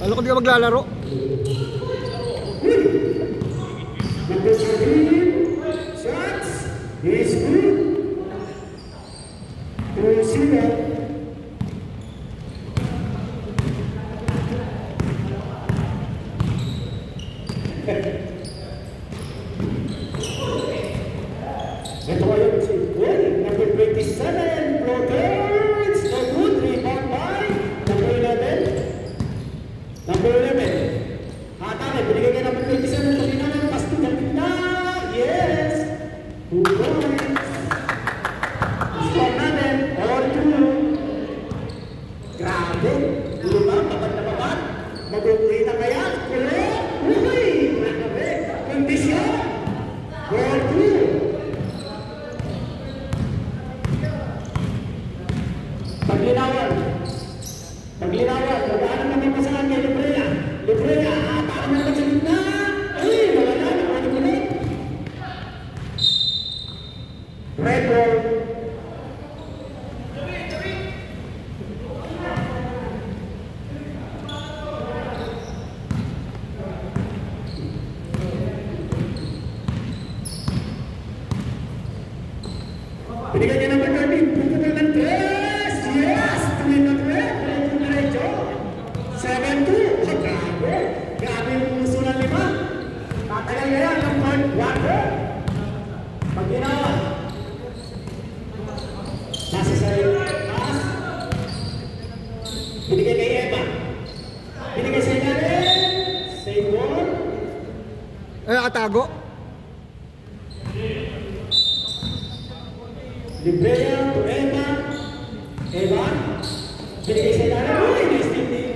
Ano ko di ka maglalaro? Shots is good. Ito yung si number 27, Florence. No good, rebound by number 11. Number 11. Tama, binigay ka number 27. Kanina ng pass to Gapita. Yes. 2 points. Score natin. All 2. Grabe. Diba? Babad na babad. Mag-uwi na kaya. Kulo. Uy. Grabe. Kondisyon. All 2. Paglinawan. Paglinawan. Magkaanan naman pasangan kay Librea. Librea. Parang naman sa gitna. Ay, wala na. Ano ko na? Red ball. Binigyan niya number 13. Punta na ng 3. Yes! Tuloy na 3. Diretso. 7-2. Grabe. Grabe yung puso ng 5. Tatagal na yan ng part 1. Pag ginawa. Nasa sa'yo. Pass. Binigyan kay Eva. Binigyan sa ilalim. Save ball. Atago. Librea to Eva. Eva. Binigay sa ilalim. Uy, nice thinking.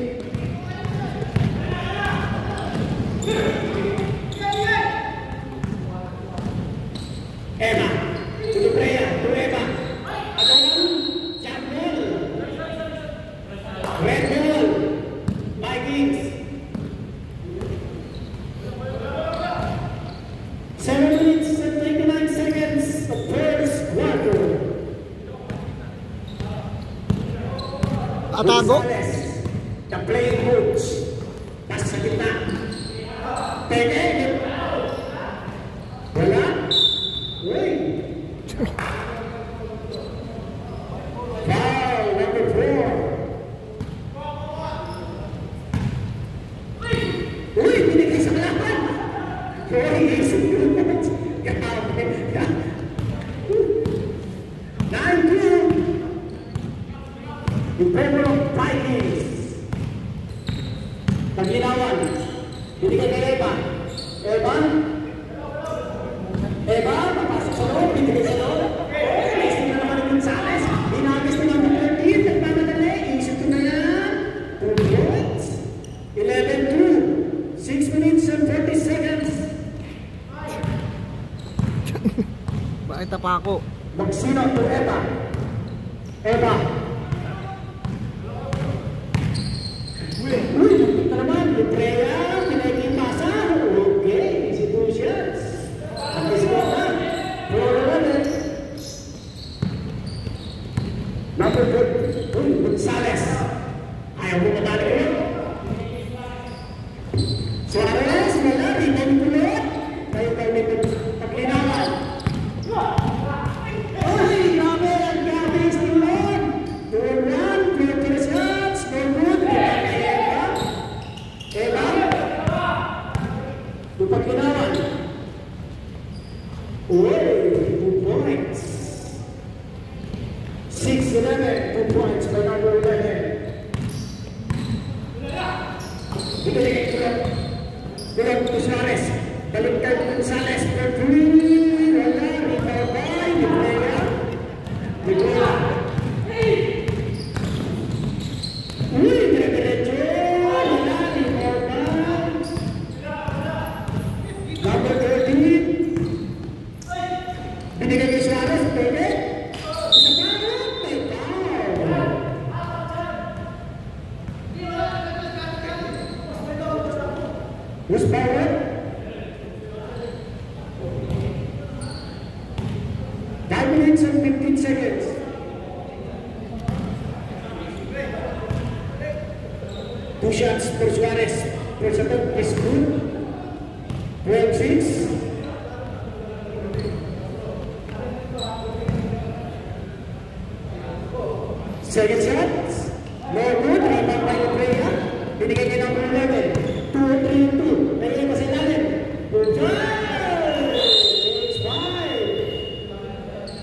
Eva. To Librea. To Eva. Agawan. Jump ball. Red ball. Vikings. 7 minutes and 29 seconds. The first quarter. Atago. The playing coach. Pas sa gitna. Pwede. Wala. Uy. Foul number 4. Uy, binigay sa kalaban. Uy, isip yun. Grabe. 9-2. In favor of Vikings. Paglinawan. Binigay kay Eva. Eva. Eva, papasok sa loob. Binigay sa loob. Next na naman yung Gonzales. Binagis na naman 13. Nagmamadali. Isip ko na yan. 2 points. 11-2. 6 minutes and 30 seconds. Bakit pa ako? Magsino to Eva. Eva. Uy, ito naman. Librea. Pinaging pasa. Okay. Institutions. Ang isip na. Number 4. Uy, Gonzales. Ayaw mo matalo yun. Suarez. Wala. Rebound ko lang. Tayo may paglinawan. Ay, grabe. Ang grabe sa tulad. 2-1. 30 shots. No good. Eva. Paglinawan. Uy, 2 points. 6-11. 2 points by number 11. Dito na kayo. Tulad ko Suarez. Baliktad Gonzales. For 3. Wala. Rebound by Librea. Librea. Uy, dire-diretso. Wala. Rebound by number 13. Binigay kay Suarez. Pwede. Isa pa. May foul. Who's power? seconds. Two shots for Suarez. First attempt is good. 12-6. Second shot. No good. Rebound by Estrella. Binigay kay number 11. 2-3-2. Nagigay pa sa ilalim. Good job! It's fine.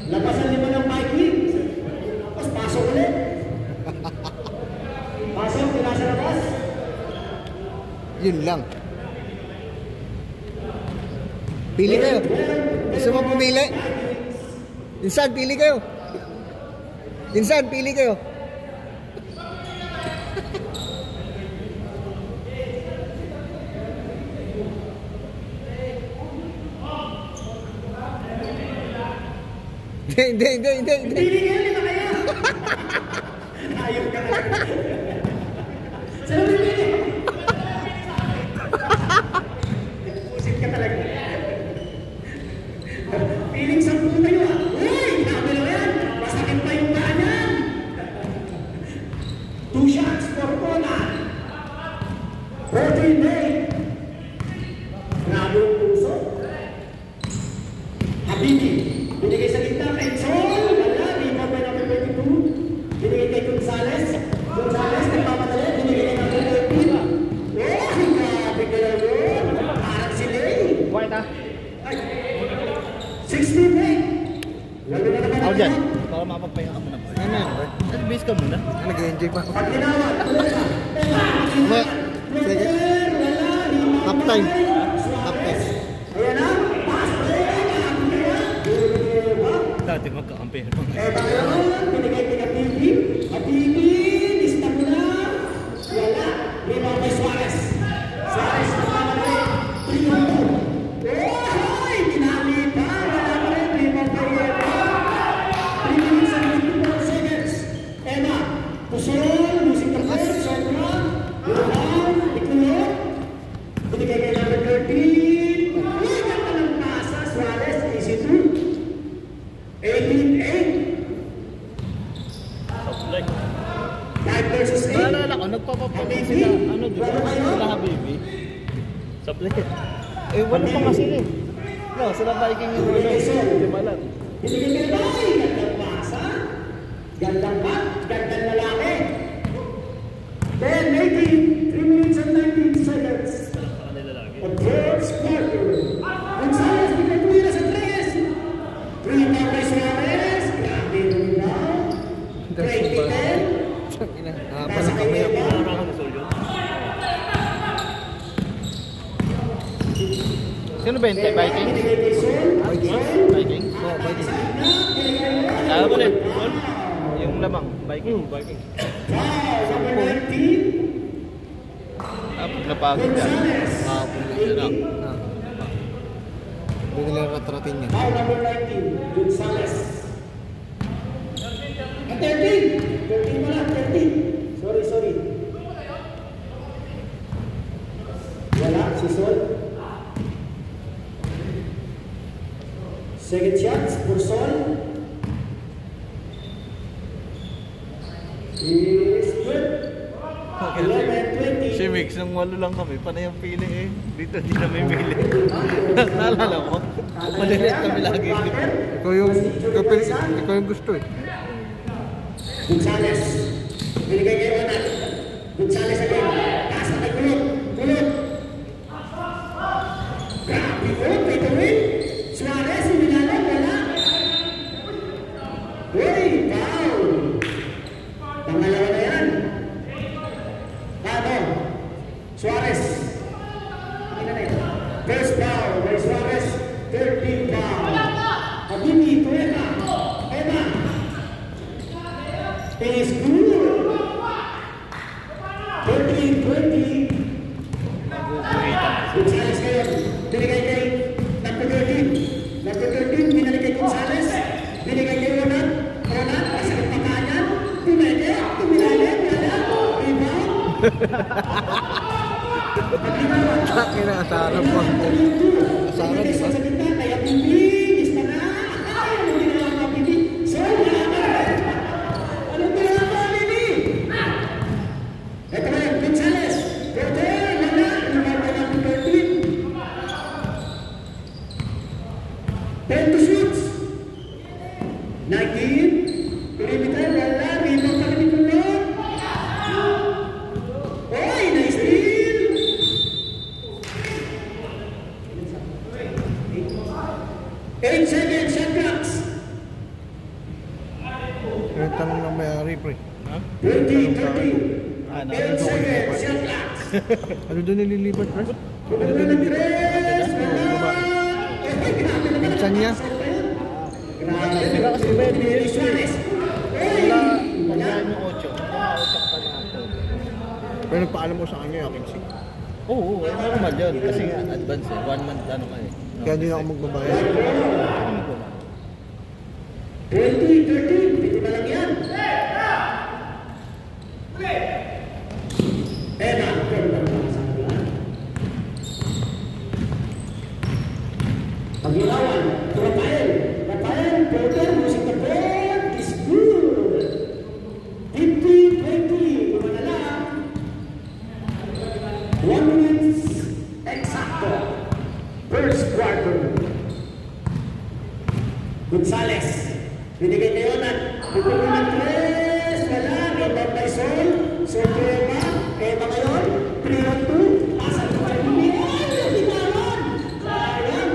Labasan lima ng Vikings. Tapos pasok ulit. Pasok, pinasa labas. Yun lang. Pili kayo. Gusto mo pumili? Insan, pili kayo. Insan, pili kayo. Hindi. Pili kayo, lima kayo. Ayok ka na. Saan mo pili? Pusit ka talaga. Piling 10 tayo ah. Uy! Grabe na yan. Masakit pa yung paa niyan. 2 shots for Kona. 14-8. Grabe yung puso. Habibi. Binigay sa gitna kay Sol. Wala. Rebound by number 22. Binigay kay Gonzales. Gonzales, nagpapadali. Binigay kay number 13. Oh, grabe ka lang yun. Parang si Lay. White ah. Ay. 16-8. Lalo na naman Ako dyan. Para mapagpahinga ka muna. Ano? Nag-base ka muna. Nag-enjoy pa ako. pag tinawag. Ama, sige. Half time. Half time. Ayan na. Pass break. Dati magkakampi. Binigay kay Habibi. Habibi. Lista mo na. Wala. Rebound by Suarez. Suarez nagpapadali. 3-2. Oy! Tinali pa. Wala pa rin. Rebound by Eva. 3 minutes and 54 seconds. Eva. Pusol. Losing the first. Sobra. Rebound. Ikulot. Binigay kay number 13. Uy! Ganda ng pasa. Suarez. Easy 2. 18-8. Like, 5 versus 8. naalala ko, nagpapapagod sila. Ano, di ba? Sila Habibi. Sa play. Eh, wala pa nga sila eh. No, sila Viking yung ano. Di ba lang? Binigay ka na ba? Gandang pasa. Gandang pat. Gandang lalaki. 10-18. 3 minutes and 19 seconds. Kanila lagi. The first quarter. Gonzales, bigay ko yun sa 3. 3 back by Suarez. Grabe yung rebound. 20-10. Haba ng kamay ako. Parang ako nasul yun. Sino ba yun? Viking? Binigay kay Sol. Viking? Oo, Viking. Kaya mo ulit. Yung lamang. Viking. Viking. Foul, number 19. Napagod yan. Gonzales. Yun na. Hindi nila ratratin niya. Foul number 19. Gonzales. 13. 13 pala. 13. Sorry. Wala. Si Sol. Second shot for Sol. Is good. 11-20. Si Mix, nung walo lang kami, panay ang pili eh. Dito di na may pili. Naalala mo? Malilit kami lagi. Ikaw yung gusto eh. Gonzales. Binigay kay Ronald. Gonzales again. Pasa kay Kulot. Grabe ko. Pay to win. Suarez. Minalo. Wala. Uy. Foul. Pangalawa na yan. Ano? Suarez. First foul by Suarez. 13 foul. Habibi. Eva. Is good. 13-20. Gonzales ngayon. Binigay kay number 13. Number 13, binigay kay Gonzales. Binigay kay Ronald. Masakit pa kanyan. Tumede. Rebound. Akin na, asarap po. Asarap, Binigay di ba? sa gitna. Kaya Habibi. Lista na. Ay, hindi na lang Habibi. So, 8 seconds, shot clocks. Yung tanong ng may-ari, pre. Ha? 20, 30. Ano? 8 seconds, shot clocks. Ano doon nililipat, pre? Ano Tuloy doon ng nililipat? 3, wala. Pinsan niya? Wala kasi ba yun? Luis Suarez. Wala. Wala yung 8. Wala 8 pa na ako. Pero nagpaalam mo sa kanya, aking si. Oo, normal yun. Kasi nga, advance eh. 1 month ano ka eh. Kaya hindi na ako magbabayad. Ano ko ba? 20, 13. Pwede ba lang yan? Eva, Pag-ilawan, Rafael. Rafael, Porter, music the board is good. 50-20, lima na lang. 1 minute exacto. First quarter. Gonzales. Binigay na yun at bibigay ng 3. Wala, rebound by Sol. Sol Eva. Eva ngayon. 3-2. Pasa ng 5 minutes. Bitawan. Sayang.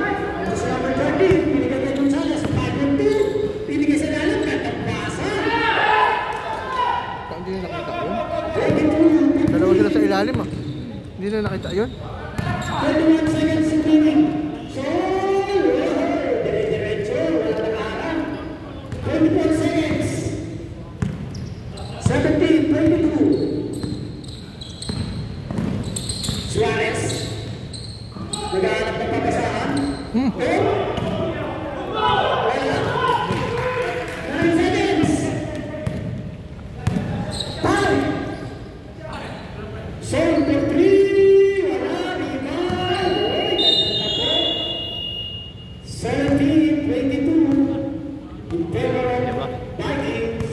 Gusto number 30. Binigay kay Gonzales. 5-2. Binigay sa lalim. Katapasa. Hindi na nakita yun. 22. Dalawa sila sa ilalim, ah. Hindi na nakita yun. 21 seconds remaining. Sol. Dire-diretso. Wala nakaharap. 24 seconds. 17-22. Suarez. Naghahanap ng pagkasahan. Wala. 9 seconds. Time. Sol for 3. Wala. Rebound. Oy, ganda po. 17-22. In favor of Vikings.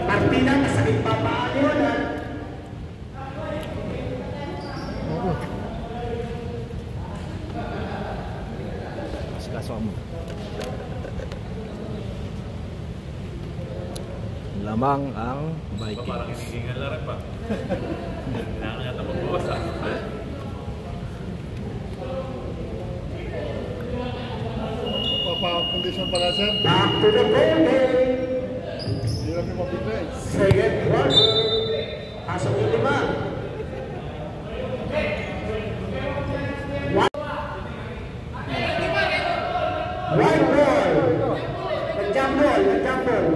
Partida, masakit pa paano yun, ha? Oo. Mas kaso mo. Lamang ang Vikings. Parang hinihingal na rin pa. Kailangan yata magbuwas ah. Papa-condition pala, sir. Back to the ball game. Hindi lang yung mabigay. Second quarter. Pasok yung 5. White ball. Nag-jump ball. Nag-jump ball.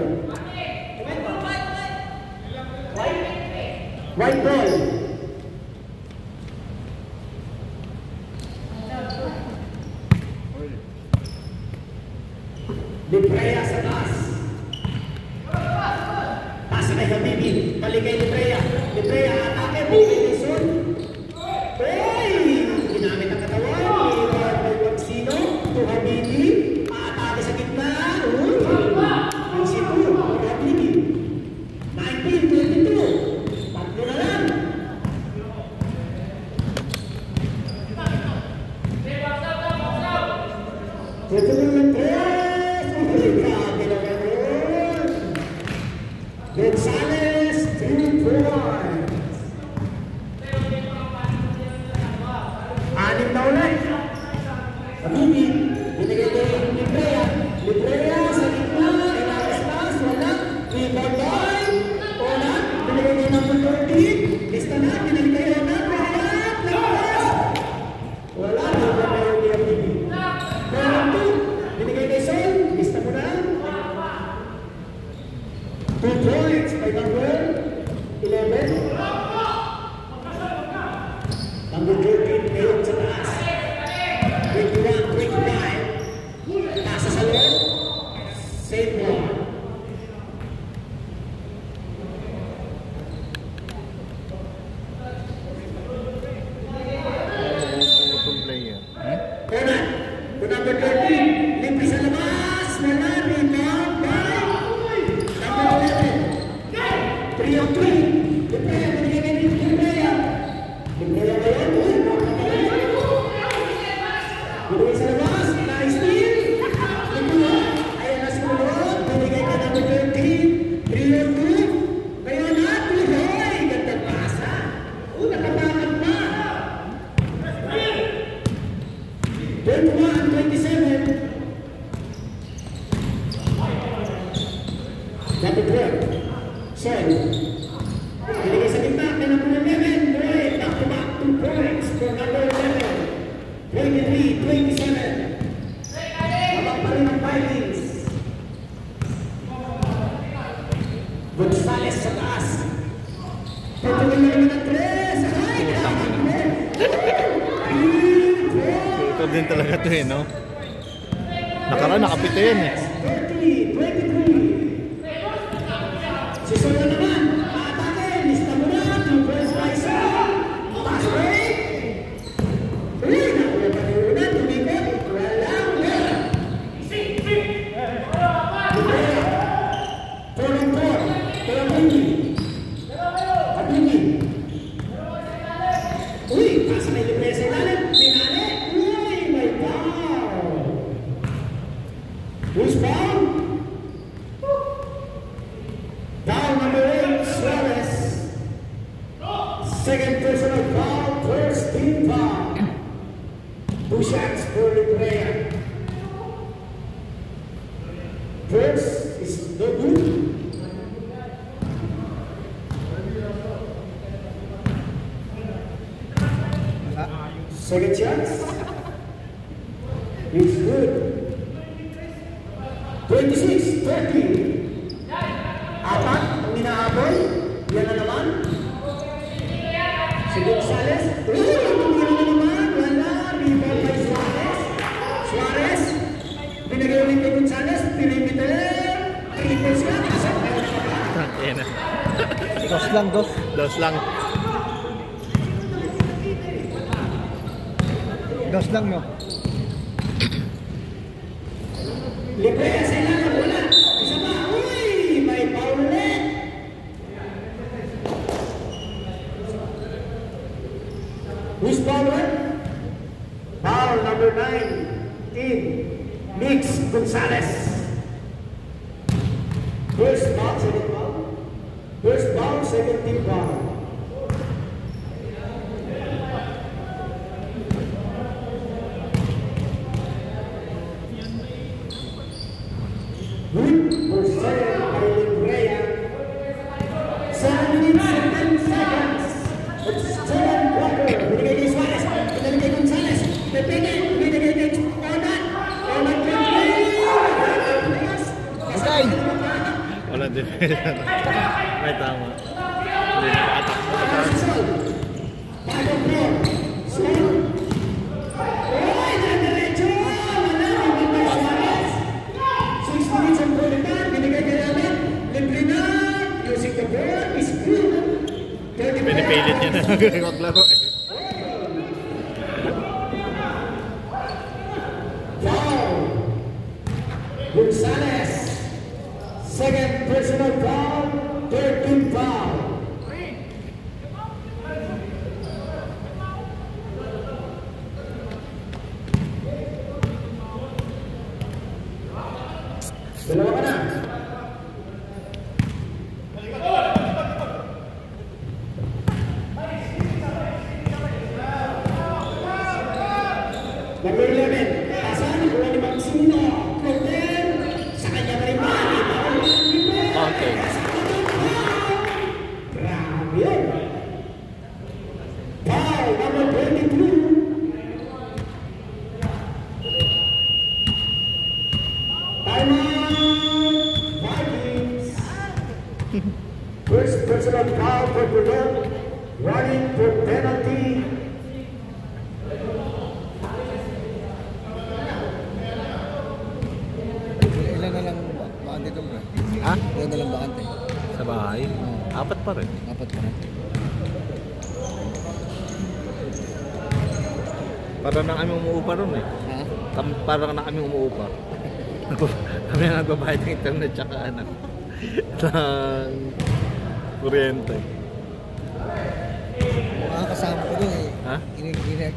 White ball. Librea sa taas. Pasa kay Habibi. Balik kay Librea. Librea atake. Bigay ni Sol. Hey! Ginamit ang katawan. May Magsino. To Habibi. Atake sa gitna. Ang sipo. Habibi. 19-22. Tatlo na lang. Ito yung 3. Grabe naman yun. Gonzales, 3-4. 6 na ulit. Habibi, binigay ko yung Librea. Librea sa gitna, inagastas, wala. Rebound by, wala. Binigay ko yung number 13. Lista na, binigay kayo na. Wala, rebound na yung Habibi. Meron 2, binigay kay Sol. Lista mo na. 2 points by number 11. Number 13, ngayon sa taas. 21, 25. Pasa sa loob. Save ball. Itong player. Conan, to number 13. Libre sa labas. Wala, rebound by number 11. 3-3. Librea, binigay kay Librea. Librea ngayon. Binigay sa labas. Na-steal. Librea. Ayan na sumunod. Binigay kay number 13. 3-2. Ngayon na, tuloy. Gandang pasa. Nakabakan pa. 31-27. Number 12. Son. Binigay sa gitna kay number 11. Boy, back-to-back 2 points for number 11. 23-27. Habang pa rin ang Vikings. Gonzales sa taas. Pagpagin na naman ang 3. Ay, Ito din talaga ito eh, no? Nakaraan, nakapito yan eh. 30-23. Si Sola naman, atake, lista mo na, 2 points by Sola. Pass break. Uy, nakuha pa rin una, tumikot, walang wala. 4-4, Kapini. Uy, pasa may libre sa ilalim, pinali. Uy, may foul. Who's foul? Foul number 8, Suarez. Second personal foul, first team foul. 2 shots for the player. First is no good. Second chance. It's good. 26-30. Apat ang inaabol. Yan na naman. Si Gonzales. Uy, tumira na naman. Wala. Rebound kay Suarez. Suarez. Binagay ulit kay Gonzales. Perimeter. Triple shot. Asap na yun. Ayan na. Dos lang, dos. Dos lang. Dos lang, no? Libre sa ilalim. Wala. Isa pa. Uy, may foul ulit. Who's foul ulit? Foul number 9. Team. Mix Gonzales. First foul, second foul. First foul, second team foul. Good for second by Librea. 7 minutes and 10 seconds. It's second quarter. Binigay kay Suarez. Binigay kay Gonzales. Depende. Binigay kay Ornan. Ornan can play. Okay. Wala din. May tama. Hindi nakatakbo. Back on board. Slow. Oy, diretso. Wala. Binigay kay Suarez. 6 minutes and 40 time. Binigay kay Amin. Libre na. Using the board is good. Pinipilit niya na maglaro eh. Foul. Gonzales. Second personal foul. Third team foul. Dalawa ka na. Number 11, pasan, wala ni Maximo. Corner, sa kanya pa rin ba? Okay. Grabe yun. Foul, number 22. Timeout, Vikings. First personal foul for Purdue. Running for penalty. Ilan na lang bakante ito, bro? Ha? Ilan na lang bakante? Sa bahay? Apat pa rin. Apat pa na. Para na kami umuupa ron eh. Ha? Para na kami umuupa. Kami na nagbabayad ng internet tsaka anak. Ng kuryente. Mga kasama ko doon eh. Ha? Iniinggan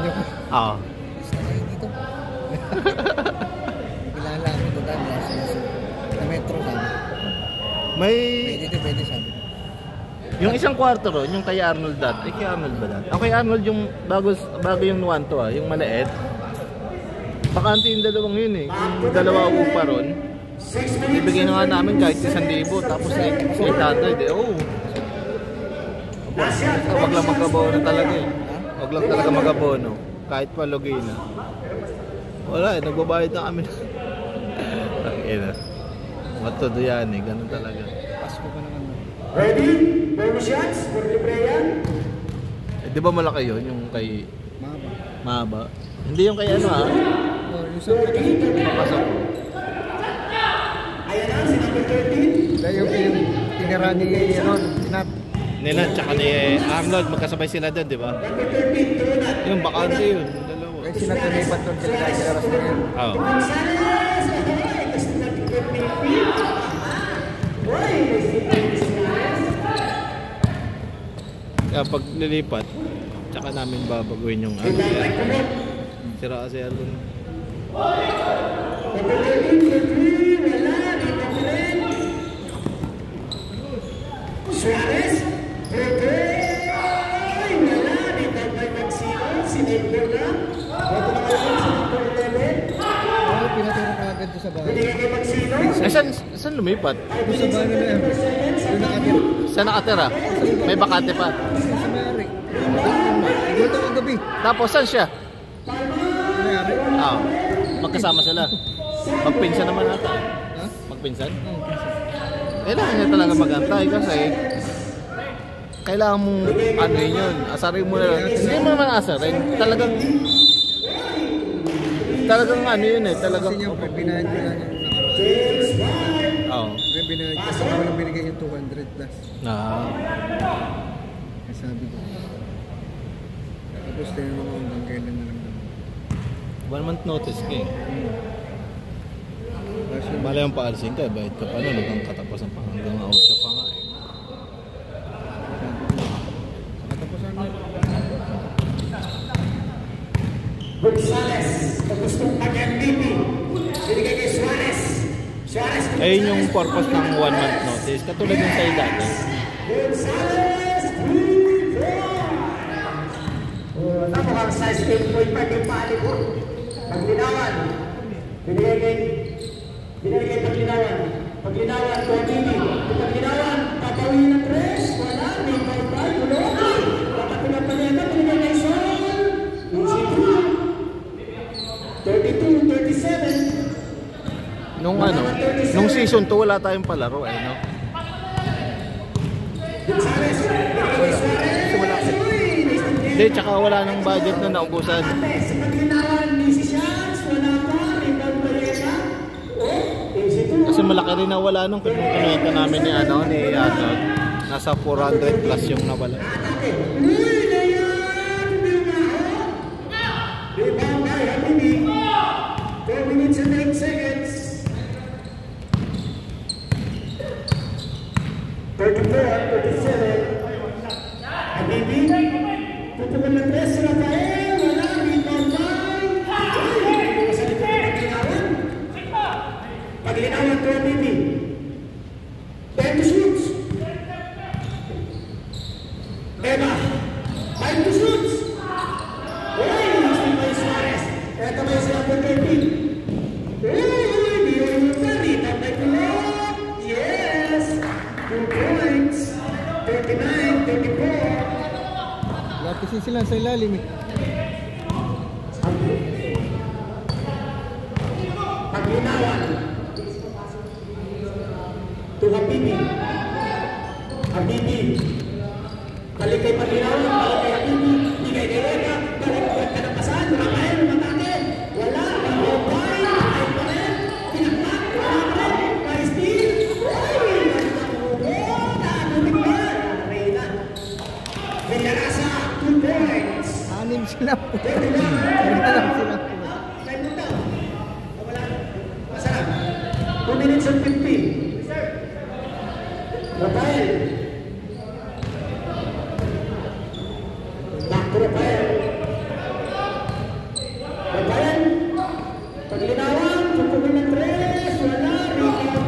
nyo ko. Oo. Basta kayo dito. Kilala kami doon dami. Na metro sabi. May... Pwede sabi. Yung isang kwarto ron, yung kay Arnold dati. Kay Arnold ba dati? Kay Arnold yung bago yung nuwanto yung maliit. Bakante yung dalawang yun eh. Yung dalawa upa ron. Ibigay na nga namin kahit 1,000 tapos 800 eh. Oh. Wag lang magkabono talaga eh. Wag lang talaga magabono. Kahit pa login na. Wala eh, nagbabayad na kami. Ina. Matodo yan eh, ganun talaga. Pasko pa naman. Ready? Bonus shots for Libre yan. Eh, di ba malaki yun? Yung kay Mahaba. Mahaba? Hindi yung kay ano Oh, yung sa Papasok ko. Ayan na, si number 13. Dahil yung tinira ni Sinat. Nila tsaka ni Arnold, magkasabay sila doon, di ba? Number 13, Donut. Yung bakante yun, yung dalawa. Kaya Sinat na ipat doon sila kahit sila ras na yun. Oo. Gonzales! Ay, kasi number 15. Uy, may si Gonzales. Kaya pag lilipat, tsaka namin babaguhin yung ano yan. Sira kasi Arnold. Number 13, wala, dito pa rin. Suarez, ay, wala, dito pa Magsino, si Edgar na. Ito na kayo si number 11. Ano, pinatira ka agad doon sa bahay. Binigay kay Magsino. Eh, saan lumipat? Doon sa bahay na yan. Doon nakatira. Saan nakatira? May bakante pa. Doon sa mayari. Dito ang gabi. Tapos saan siya? Mayari. Magkasama sila. Magpinsan naman ata. Ha? Magpinsan? Oo, pinsan. Kailangan niya talaga magantay kasi kailangan mong ano yun, asarin mo na lang. Hindi mo naman asarin. Talagang ano yun eh. Talagang Kasi niya, binayad ko lang yung nakaraan. Oo. Kaya binayad ko. Saka walang binigay yung 200 plus. Kaya sabi ko. Tapos tayo naman hanggang kailan na lang. 1 month notice ka eh. Tapos yung Bala yung paalisin ka, bahit ka pa nun, hanggang katapusan pa, hanggang auto pa nga eh. katapusan na. Gonzales, gustong mag-MVP. Binigay kay Suarez. Suarez. Ayun yung purpose ng 1 month notice, katulad yung sa'yo dati. Gonzales, 3-4. Mukhang size 8.5 yung paalikot. Paglinawan. Binigay kay Paglinawan. Paglinawan, Tuagini. Paglinawan, papawin ng tres. Wala, may pautay. Ulo. Kapatulang pa niya. Binigay kay Sol. 32, 37. Nung season 2 wala tayong palaro eh, no? Gonzales, binigay kay Suarez. Wala Hindi, tsaka wala nang budget na naubusan. Sa Paglinawan, Missy Shots. Wala pa, rebound pa rin siya. Kasi malaki rin na wala nung kinuwenta namin ni Arnold. Nasa 400 plus yung nawala. Uy, na yan! Rebound by Habibi. 4 minutes and 8 seconds. 34, 37. Habibi. Tutukan na 3 si Rafael. Wala, rebound by. Uy, sa likod ng Paglinawan. Paglinawan to Habibi. 10 to shoots. Eva, 5 to shoots. Uy, Steve Suarez. Ito ba yung sila po 13? Uy, Dion Yukari. Tatay ko lang. Yes. 2 points. 39, 34. Lahat kasi sila sa ilalim eh. Paglinawan. To Habibi. Habibi. Balik kay Paglinawan, balik kay Habibi. Bigay kay Eka. Balik ka ng pasan. Rafael, matake. Wala. Pag-opay. Ay pa rin. Pinakmak. Wala pa rin. Pa-steal. Uy! Nakakutin ba? Reyna. Villarasa. 2 points. Anim sila po. 31. Wala lang sila po. Time mo daw. Wala. Masarap. 2 minutes and 50. Rafael. Back to Rafael. Rafael. Paglinawan. Tutuloy ng 3. Wala. Rebound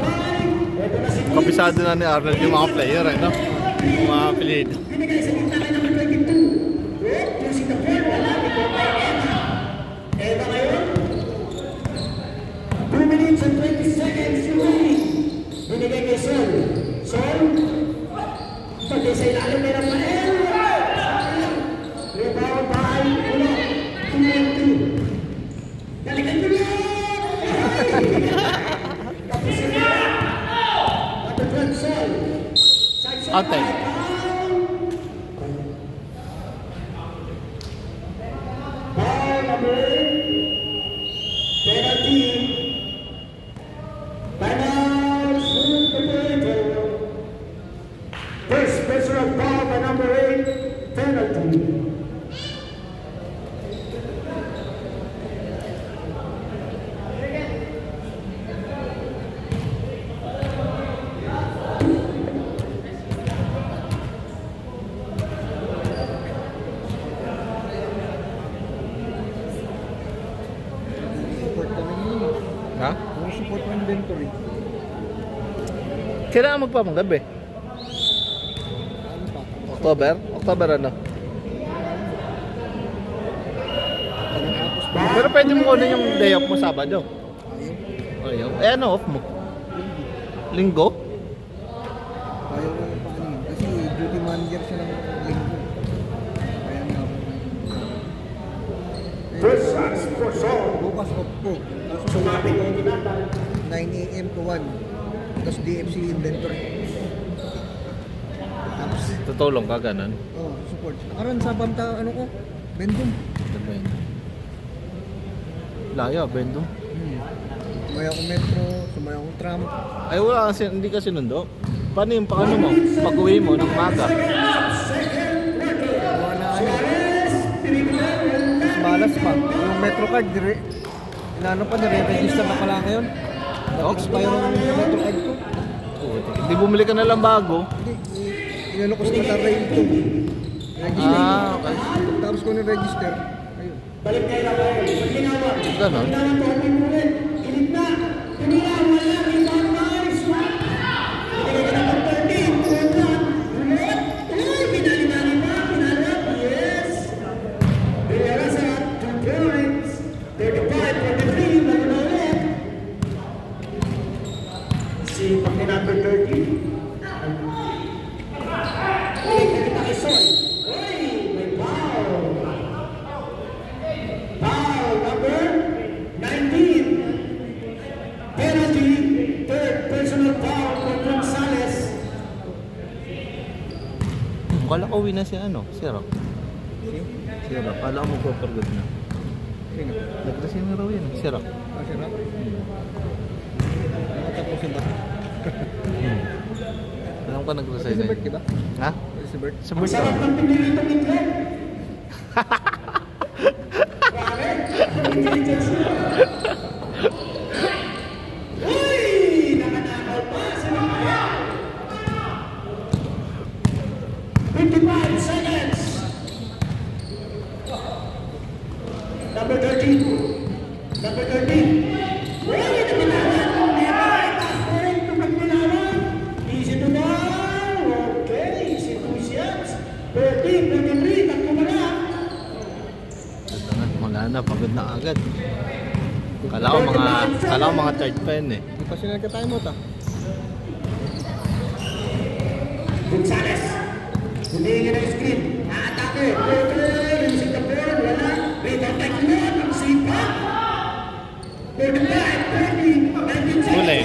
5. Ito na si Nick. Kapisado na ni Arnold yung mga player eh, no? Mga apelido. Binigay sa gitna kay number 22. Good. Using the board. Wala. Ito kay Eva. Eva ngayon. 2 minutes and 20 seconds remaining. Binigay kay Sol. Sol. Pati sa ilalim ni Rafael. Rebound by Ulo. 2-2. Dalikan nyo lang! Tapos sila. Number 12, Sol. Ate. Ball number 17. Timeout. First personal foul by number 8. Penalty. Ha? Kung support ng inventory. Kailangan magpapanggabi. Ano pa? October? October ano? Tapos pa. Pero pwede mo kunin yung day off mo Sabado. Ayaw. Ayaw. Eh ano off mo? Linggo? Ayaw ko yung paano yun. Kasi duty manager siya ng linggo. Kaya nga ako. First shots for Sol. Bukas off ko. Tapos Sumapit na yung tinatang. 9 AM to 1. Tapos DFC inventory. Tapos, Tutulong ka ganun. oh, support. Nakaroon sa bamta, ano ko? Bendum. Ano ba yun? Layo, Bendo. Sumaya akong metro, sumaya akong tram. Ay wala kasi, hindi kasi nundo. Paano yung paano mo? Pag-uwi mo ng maga. Gawa na ano. Mas malas pa. Yung metro card, inaano pa, nire-register na pala ngayon. Nag-expire yung metro card ko. Hindi bumili ka na lang bago. Hindi, inano ko sa Rail 2. Register. Okay. Tapos ko na-register. Ayun. Balik kayo na kayo. Magkinawa. Ganon. Kailangan po kami ulit. Kilid na. Kanina, wala. Rebound nice. Binigay ka ng 13. Good luck. Ulit. Uy, pinali-nali na. Pinalap. Yes. Rivera sa 2 points. 35-43. Lalo na ulit. Si Pagka number 13. Uy, nakita kay Sol. Uy, may foul. Foul number 19. Penalty, third personal foul for Gonzales. Kala ko uwi na si ano, si Rock. Si Rock, kala ko magpapargod na. Sino? Nagresign na raw yun, si Rock. Ah, sino? Nakatapusin ba? Alam ko nagresign Si na Bert, yun. diba? Ha? Si Bert? Sa Ang Bert sarap ka? ng pinilitong itlog. Grabe. Intelligence nyo. Uy! Nakanakaw pa. Sino kaya? 55 seconds. Number 13. Number 13. Uy! Nakanakaw. Never. Aspiring to Magdalawan. Easy to down. Okay. Easy to shots. 13, 23. Takbo mo na. Wala na, pagod na agad. Kala ko mga third pa yun eh. Hindi pa sila nagka-time out ah. Gonzales. Hulihin ng screen. Atake. Yung Singapore. Wala. Rebound by Kulot. Ang sipa. 45, 30. 19 Huli.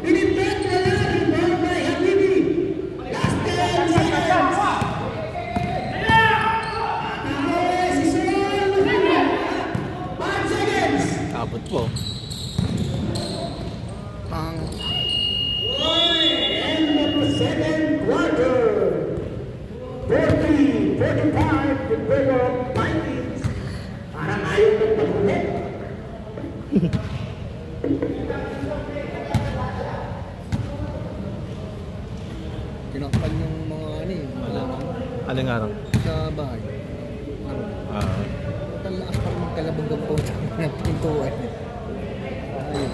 Binibet. Wala. Rebound by Habibi. Last 10 seconds. Si Sol. 5 seconds. Abot po. Pang. End of the second quarter. 40-45 in favor of Vikings. Parang ayaw ng pag-huli. Kinakpan yung mga ano eh. Halaman Aling araw. sa bahay. Ano? Ang lakas pa rin magkalabang ng po ng pintuan. Ayun.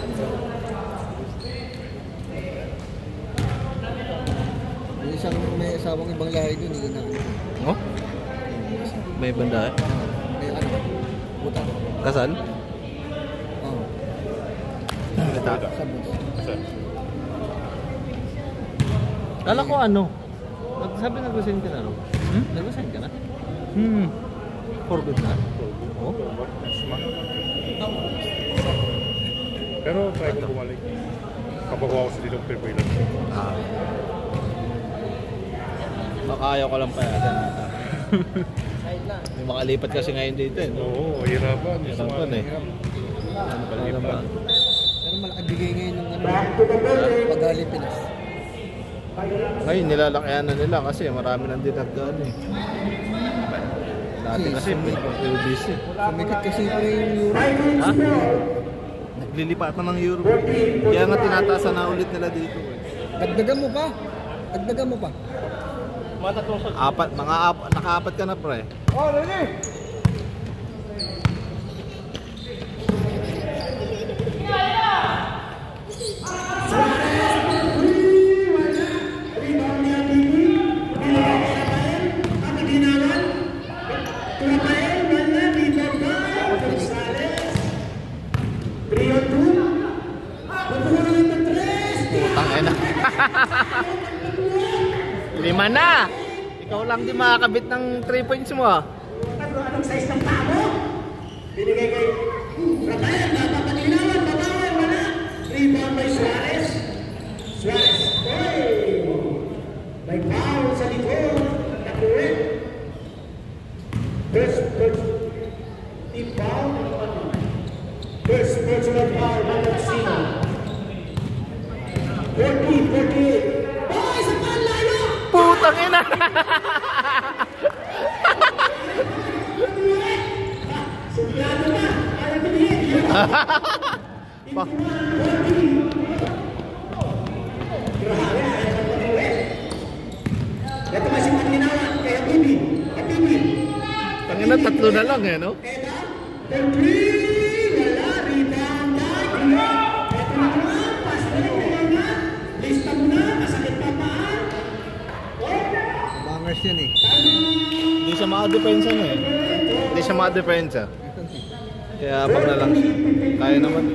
isang may asawang ibang lahi doon, hindi na. Oh? May banda. May ano? Buta. Kasal? Oo. Sa Sa bus. Kala ko ano? Sabi nag-resign ka na, no? Nag-resign ka na? For good na? Oo. Pero try ko bumalik. Kapag ako sa dilong prevalent. Baka ayaw ko lang payagan. May makalipat kasi ngayon dito eh. Oo, hirapan. Hirapan eh. Ano pala ba? Pero malaki bigay ngayon ng ano, Pagali Pinas. Ngayon nilalakayan na nila kasi marami nang dinagdaan eh. Dati kasi PUBC. Sumikat kasi pa yung Euro. Ha? Naglilipatan ng Euro. Kaya nga tinatasan na ulit nila dito eh. Dagdagan mo pa. Dagdagan mo pa. Naka-apat ka na pre. Oh, ready? Putang ina. 5 na! Ikaw lang di makakabit ng 3 points mo ah. Anong size ng paa mo? Binigay kay Rafael, napapatinawan, babawan, wala. Rebound by Suarez. Suarez, oy! May foul sa likod. Nakuwin. First foul. First personal foul, Matansino. 48. Boy, sa panlayo! Putang ina! Subyado na! Ayaw binihin! Ito kasi paglinawan kay Habibi. Habibi. Tangina, 3 na lang eh, no? Eda. Three. Wala. Rebound. Ito na pass na kaya nga. Lista mo na. Masakit pa paan. Bangers yan eh. Hindi siya maka-depensa na eh. Hindi siya maka-depensa. Kaya abang na lang siya. Kaya naman.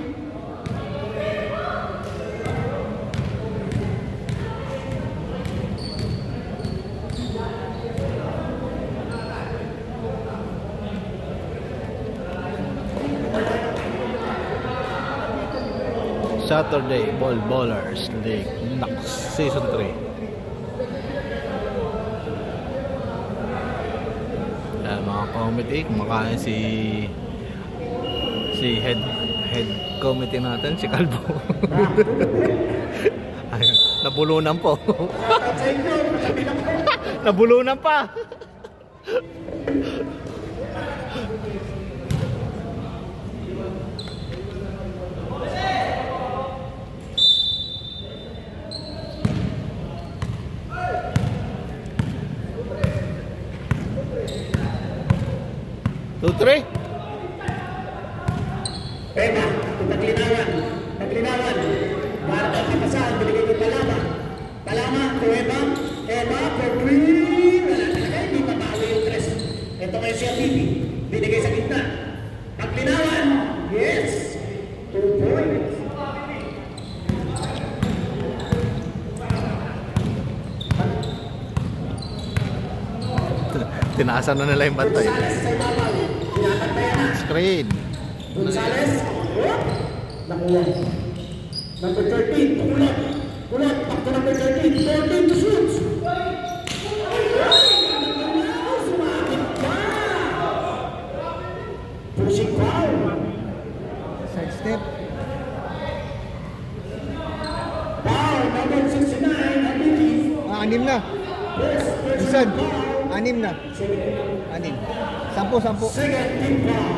Saturday Ballers League Season 3. Ayan, mga committee, kumakain si head committee natin, si Calvo. Ayun, nabulunan po. Nabulunan pa. Two, three. Eda. Paglinawan. Paglinawan. Para kapasahan. Binigay ko Palama. Palama. Eda. Eda. For three. Wala talaga. Hindi mabawi yung tres. Ito kayo si Habibi. Binigay sa gitna. Paglinawan. Yes. 2 points. Tinaasan na nila yung bantay. Gonzales sa ibabaw. Pinapantayan na. Screen. Gonzales. Nakuha. Number 13. Kulot. Kulot. Back to number 13. 14 to shoot. Sumabit pa. Pushing foul. Side step. Foul. Number 69. Habibi. 6 na. Isan. 6 na. 6. 10. Second team foul.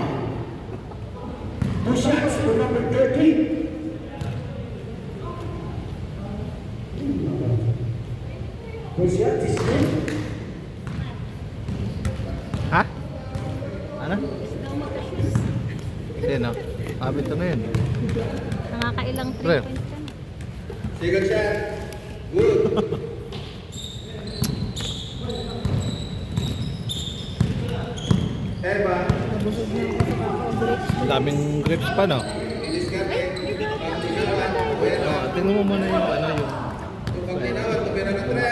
2 shots for number 13. Push shot is good. Ha? Ano? Sino? Habit na yun. Nakakailang 3 Pre. points ka na. Second shot. Good. Eva. Nabusog na ako sa grapes. Ang daming grapes pa, no? Tingnan mo muna yung ano yung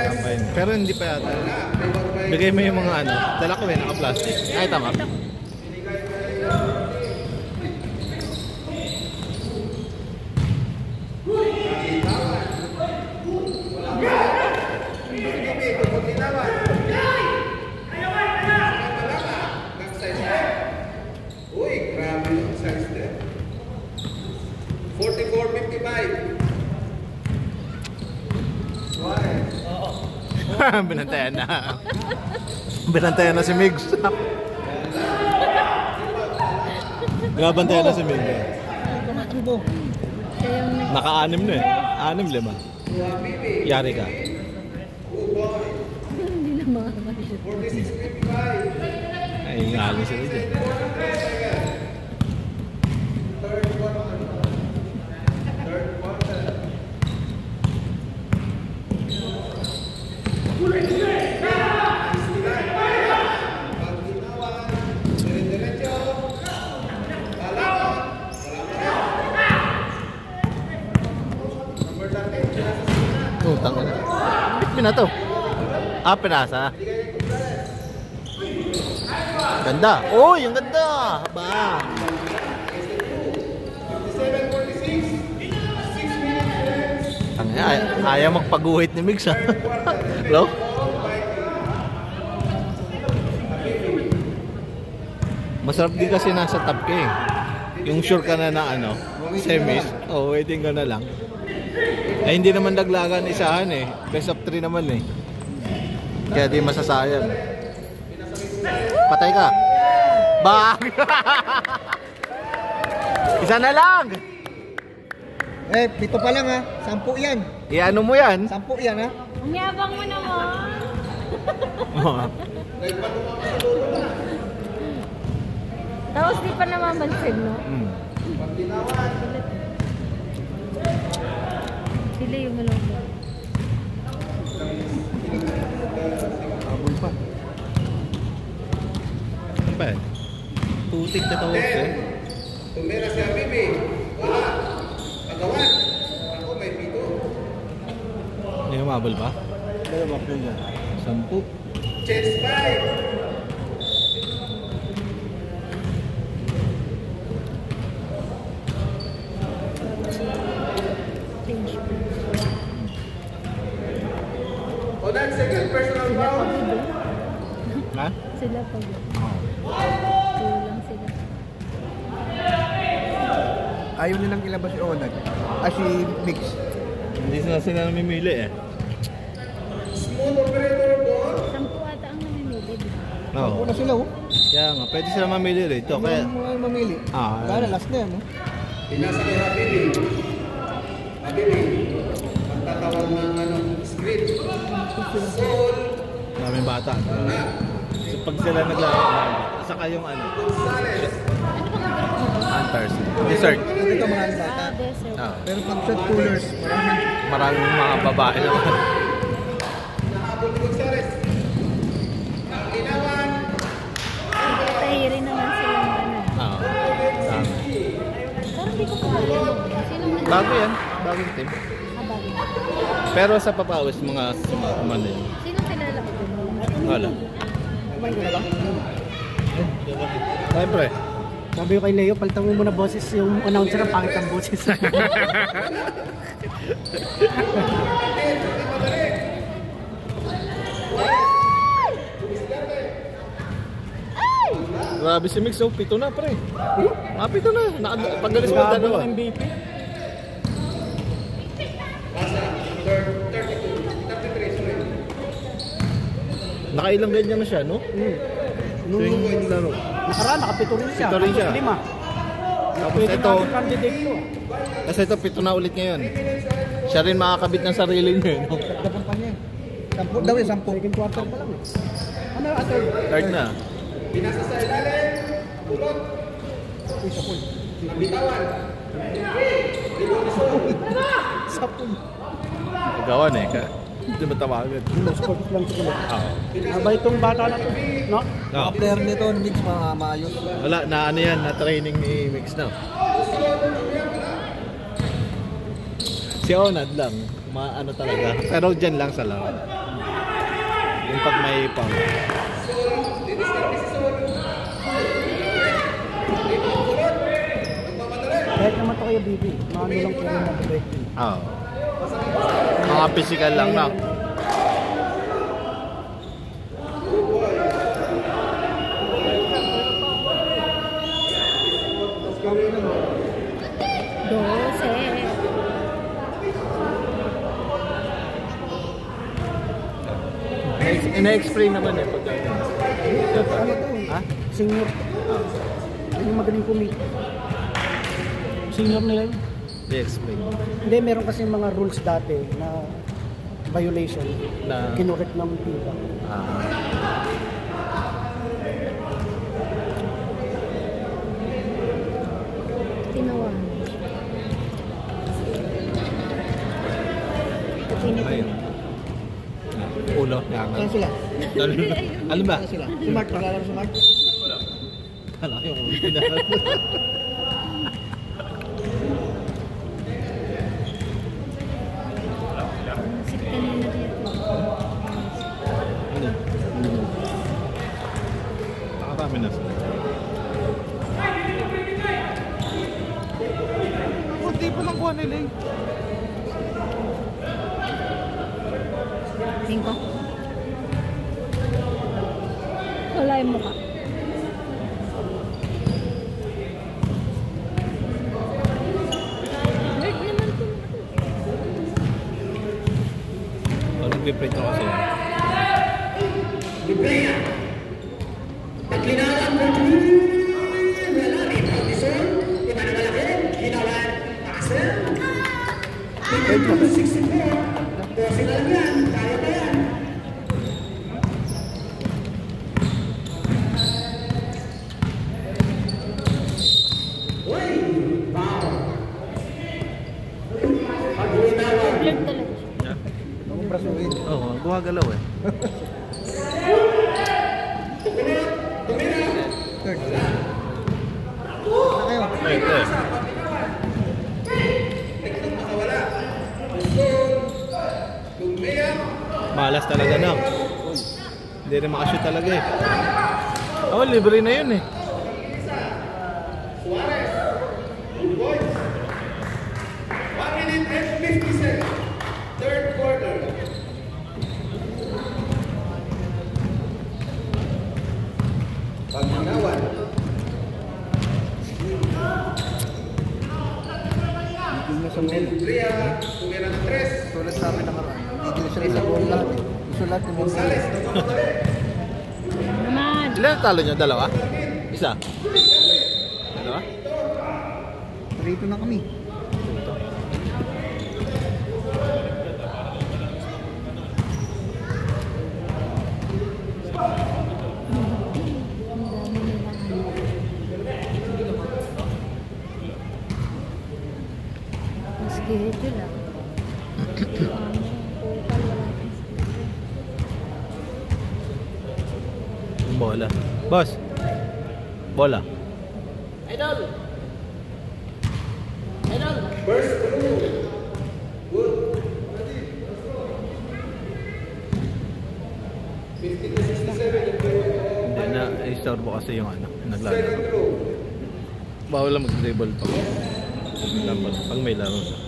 campaign. Pero hindi pa yata. Bigay mo yung mga ano. Dala ko naka-plastic. Ay, tama. Uy, grabe yung size din. 44.55. Binantayan na. Binantayan na si Migs. Binabantayan na si Migs. Ito. Siya yung Naka-anim na eh. 6, 5. Yari ka. hindi na makakasya. 46.55. Ay, ngalan sila dyan. Oh, tangin na. Bitbin na to. Ah, pinasa. Ganda. Oh, yung ganda. Haba. 57.46. 6 minutes. Tangin na. Ayaw magpaguhit ni Migs, ha? Hello? Masarap din kasi nasa top ka eh. Yung sure ka na na ano, semis. Oh, waiting ka na lang. Ay, hindi naman daglagan isahan eh. Best of 3 naman eh. Kaya di masasayang. Patay ka. Bang! Isa na lang! Eh, 7 pa lang ha. 10 yan. Iano mo yan? 10 yan ha. Umyabang mo naman. Tapos di pa namamansin, no? Sila yung malambot. Abol pa. Ano ba yan? Putik na tawag eh. Tumira si Habibi. Wala. Pagawan. Ako may pito. Hindi umabol pa? Dalawa ko yan. 10. Chance 5. Change. O that second personal Sila foul. pagod, eh. Ha? Sila pagod. Kulang sila. Ayaw nilang ilabas si Onag. Si Mix. Hindi sila namimili eh. Smooth operator ball. 10 ata ang namimili, di ba? Oo. Una sila oh. Kaya nga, pwede sila mamili rito. Kaya, Mga mamili. Ah, Kaya last na yan oh. Pinasa ni Habibi. Habibi. Magtatawag ng ano, script. Soul. daming bata. So, pag sila naglaro, saka yung ano, Gonzales. hunters. Dessert. Ito mga bata. Desert. Ah, Pero pag shot coolers, maraming mga babae naman. Nahabol ni Gonzales. Ang ginawan. Tahirin naman silang ano. Ah, dami. Pero hindi ko pa alam. Sino man? Bago yan, bagong team. Bago. Pero sa papawis, mga umano yun. Sino kilala ko dun? Wala. Siyempre. sabi ko kay Leo, palitan mo muna boses yung announcer ang pangit ang boses. Grabe si Mix, oh, 7 na pre. Ah, 7 na. Pagalis mo yung dalawa. MVP. Nakailang ganyan na siya, no? Tuwing laro. Nakaraan, nakapito rin siya. Pito rin siya. Tapos 5. Tapos ito, Candidate ko. kasi ito 7 na ulit ngayon. Siya rin makakabit ng sarili niya, no? Dapat pa niya. 10 daw yun, 10. Second quarter pa lang. Ano yung third? Third na. Pinasa sa ilalim. Pulot. Uy, sapul. Nabitawan. Sapul. Gawan eh. Hindi ba tawagan? Sports lang siguro. Oo. Abay itong bata na to, no? Mga player nito, mix mga maayos. Wala, na ano yan, na training ni Mix na. Si Onad lang, ano talaga. Pero dyan lang sa laro. Yung pag may pang. Kahit naman to kayo, Bibi. Maano lang po rin nabibig. Oo. Mga physical lang na. Dose. Ina-explain naman eh. Pag Ano to? ha? Senior. Yun yung magaling kumit. Senior nila yun. I-explain. Hindi, meron kasi mga rules dati na violation. Na- Kinurek ng FIFA. Tinawag. Katinit. Ayun. Ulo. Saan sila? Alam ba? Saan sila? Si Mark, nakala mo si Mark? Wala yung ulo. Nasip kanina dito. Nakakami na sila. Kunti pa lang kuha nila eh. Tingko. Wala yung mukha. Nerd naman to. Nagpiprint ako kasi. Librea. Paglinaan mo ito. Wala rin. Audison. Iba na malaki. Ginawan. Passer. 64. 12 na lang yan. Kaya pa yan. Uy! Wow! Pag-uwinawan. Nerd talaga siya. Ang brasuin. Oo, gumagalaw eh. Third. Na kayo. Ay, ito eh. Malas talaga na. Hindi rin makashoot talaga eh. Oo, libre na yun eh. Hindi na sa goal. Tulad sa amin nakaraan. Hindi sila sa goal lahat eh. Gusto lahat yung goal. Naman. Ilan talo nyo? Dalawa? Isa? Dalawa? Rito na kami. Ang dami nila. Ang schedule ah. Total wala tayong schedule. Yung bola. Boss! Bola. Hindi na, istorbo kasi yung ano, naglalaro. Bawal lang mag-dribble pa. Dapat, pag may laro siya.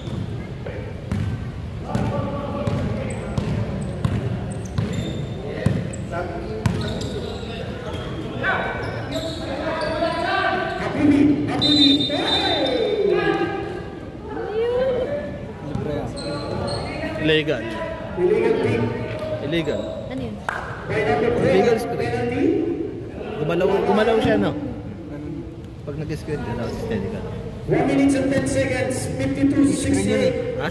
Libre ah. Illegal. Illegal. Ano yun? Illegal screen. Gumalaw siya, no? Pag nag-screen, steady ka. 1 minute and 10 seconds. 52-68. Ha?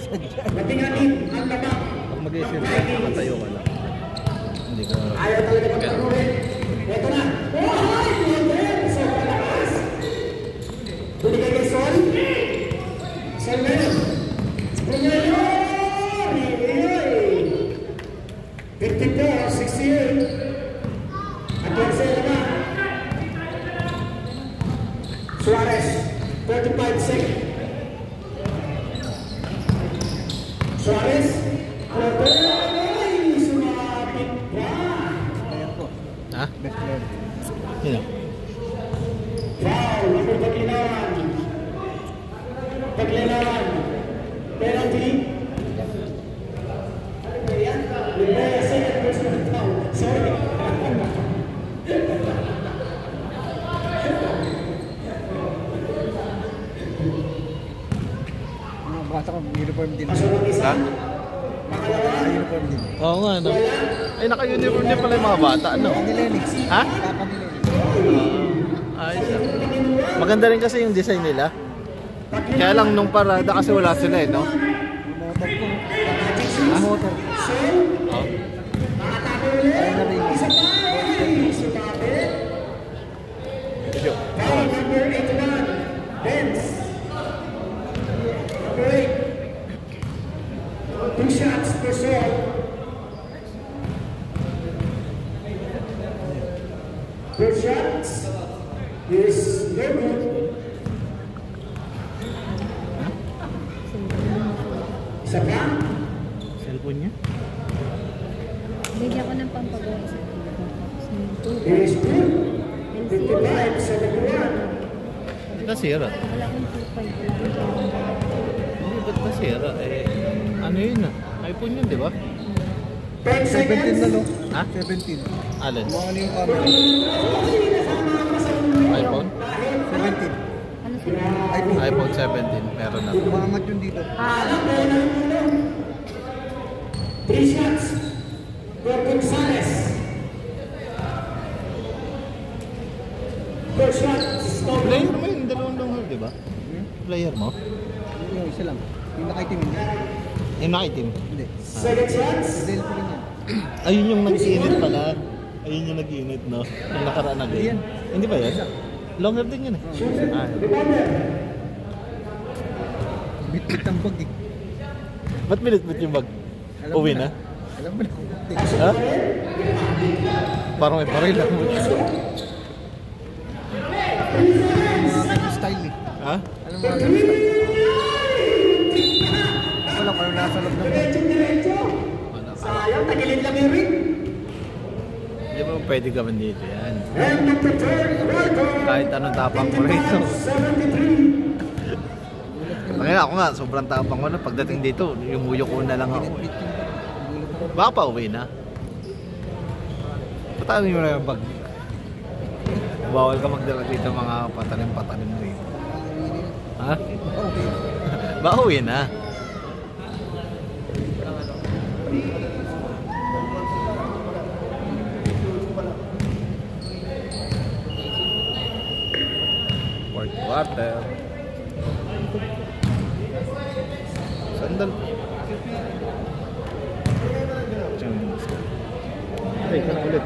Matinganin ang labak. Pag mag-screen ka, nakatayo ka lang. Hindi ka... Ayaw talaga magkaroon. Ito na. Oh, hi! Sol, palakas. Binigay kay Sol. Sol ngayon. Ngayon! Ha? Best player. Sino? Foul, number Taglilawan. Taglilawan. Penalty. Librea, second personal foul. Sorry. Mga bata ko, uniform din. Pasok ang isa. Ha? Uniform din. Oo nga, no? Ay, naka-uniform din pala yung mga bata, ano? Ni Lennox. Ha? Papa ni Lennox. Ayos ah. Maganda rin kasi yung design nila. Kaya lang nung parada kasi wala sila eh, no? Yung motor ko. Yung motor. Oh. Ay na rin. Foul, number 81. Benz. Number 8. 2 shots per shot. First shots is no good. Isa pa. Cellphone niya? Bigyan ko ng pampagawa sa Is good. 55-71. Hindi nasira. Wala akong 2.5. Hindi, ba't nasira? Eh, ano yun ah? iPhone yun, di ba? 10 seconds. 17 na, no? Ha? 17. Alin? Mga ano yung camera? iPhone? 17. Ano sila? iPhone 17, meron na. Umangat yun dito. 3 shots for Gonzales. First shot is no good. Player mo yung dalawang donghal, di ba? Player mo? Yung isa lang. Yung nakaitim yun. Yung nakaitim. Hindi. Second shots. Dahil pa rin yan. Ayun yung nag-init pala. Ayun yung nag-init, no? Ang nakaraan na Yan. Hindi ba yan? Long hair din yun eh. Ah. Rebounded. Bit-bit ang bag eh. Ba't binit-bit yung bag? Alam Uwi mo na? Alam mo na kung butik. Ha? Parang may baril lang mo. Mga kanyang style eh. Ha? Alam mo mga kanyang style. Wala ko yung nasa loob ng bag. Diretso. Wala ka. Sayang, tagilid lang yung ring. Hindi mo pwede gawin dito yan. And number 10, Rico. Kahit anong tapang mo rito. 73. Kaya ako nga, sobrang tapang ko na. Pagdating dito, yumuyo ko na lang ako. Bit yung bag. Baka pa uwi na. Patanin mo na yung bag. Bawal ka magdala dito mga patalim-patalim rito. Ha? Okay. Baka uwi na. Fourth quarter. Sandal. Ay, ka na ulit.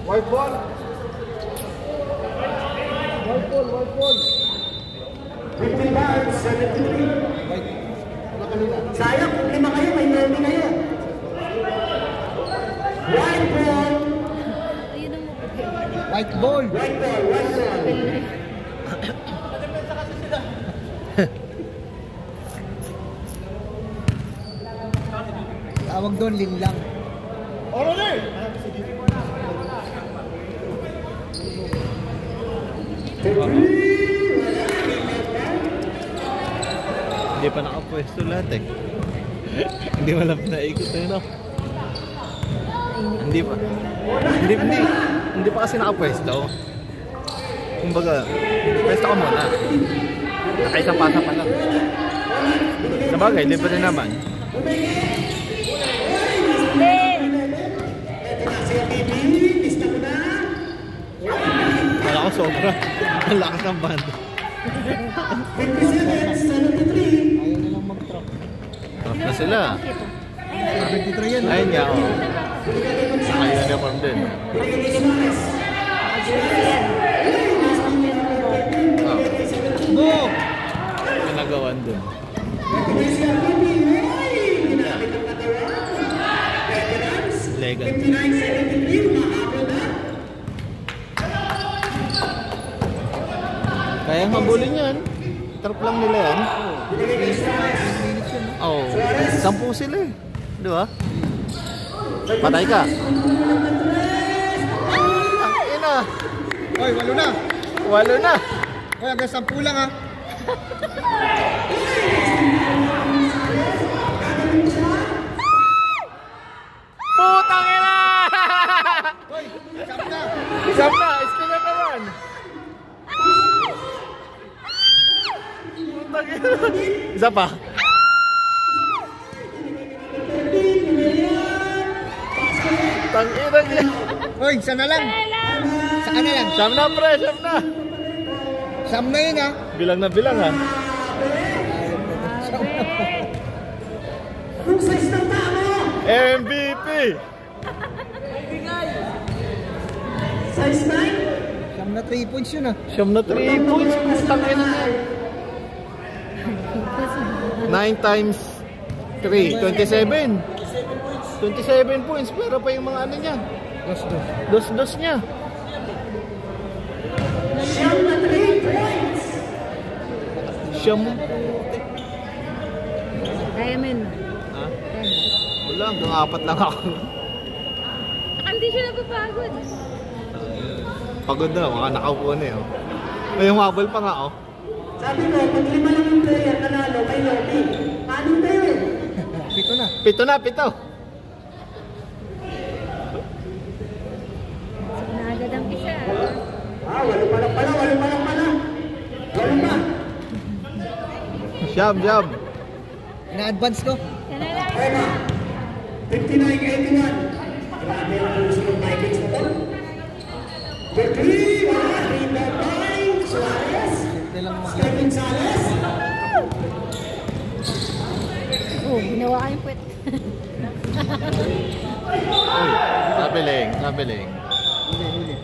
White ball. White ball, white ball. 55-73. White. Wala kanina. Sayang, kung 5 kayo, may 9 kayo. White ball. Ayun ang maputi. White ball. White ball, white ball. Tawag doon, linlang. Hindi pa nakapwesto lahat eh. Hindi mo lang pinaikot eh, no? Hindi pa. Hindi pa kasi nakapwesto. Kumbaga, pwesto ka muna. Nakaisang pasa pa lang. Sabagay, libre rin naman. Wala ko sobra. Ang lakas ng band. 57-73. Ayaw nilang mag-trap. Trap na sila. 73 yan. Ayun nga, oh. Naka-uniform din. Oh. Go! Ginagawan din. Legal. 59-73. Kaya nga habulin yan. Trap lang nila yan. Oo. 10 sila eh. Di ba? Patay ka. Ang ina. Hoy, 8 na. 8 na. Hoy, hanggang 10 lang ha. Putang ina! Hoy, 10 na. Isang na. Isko na naman. Putang ina. Isa pa. Tangina niya. Hoy, isa na lang. Saka na lang. Siyam na pre, siyam na. 10 na yun ha. Bilang na bilang ha. Kung size ng tao! MVP. Size 9? 10 na 3 points yun ha. Siyam na 3 points. Tangina niya. 9 times 3, 27. 27 points. Pero pa yung mga ano niya. Dos niya. Siyam na 3 points! Siyam. Diamond. Ha? Wala, hanggang 4 lang ako. Hindi siya napapagod. Pagod na, mga nakaupo na eh. Oh. May humabol pa nga oh. Sabi ko, pag 5 lang yung player nanalo, may lobby. Paano kayo? 7 na. 7 na, 7. Nagad ang isa. Ah, 8 pa lang pala, 8 pa lang pala. 8 pa. Siyam. Ina-advance ko. Yan na lang. Okay na. 59-81. Grabe ang puso ng Vikings na to. Berkeley, wala. Rebound by Suarez. Simple lang mag- Kevin Salas. Oh, ginawa kayong puwet. Uy, sabiling. Huli.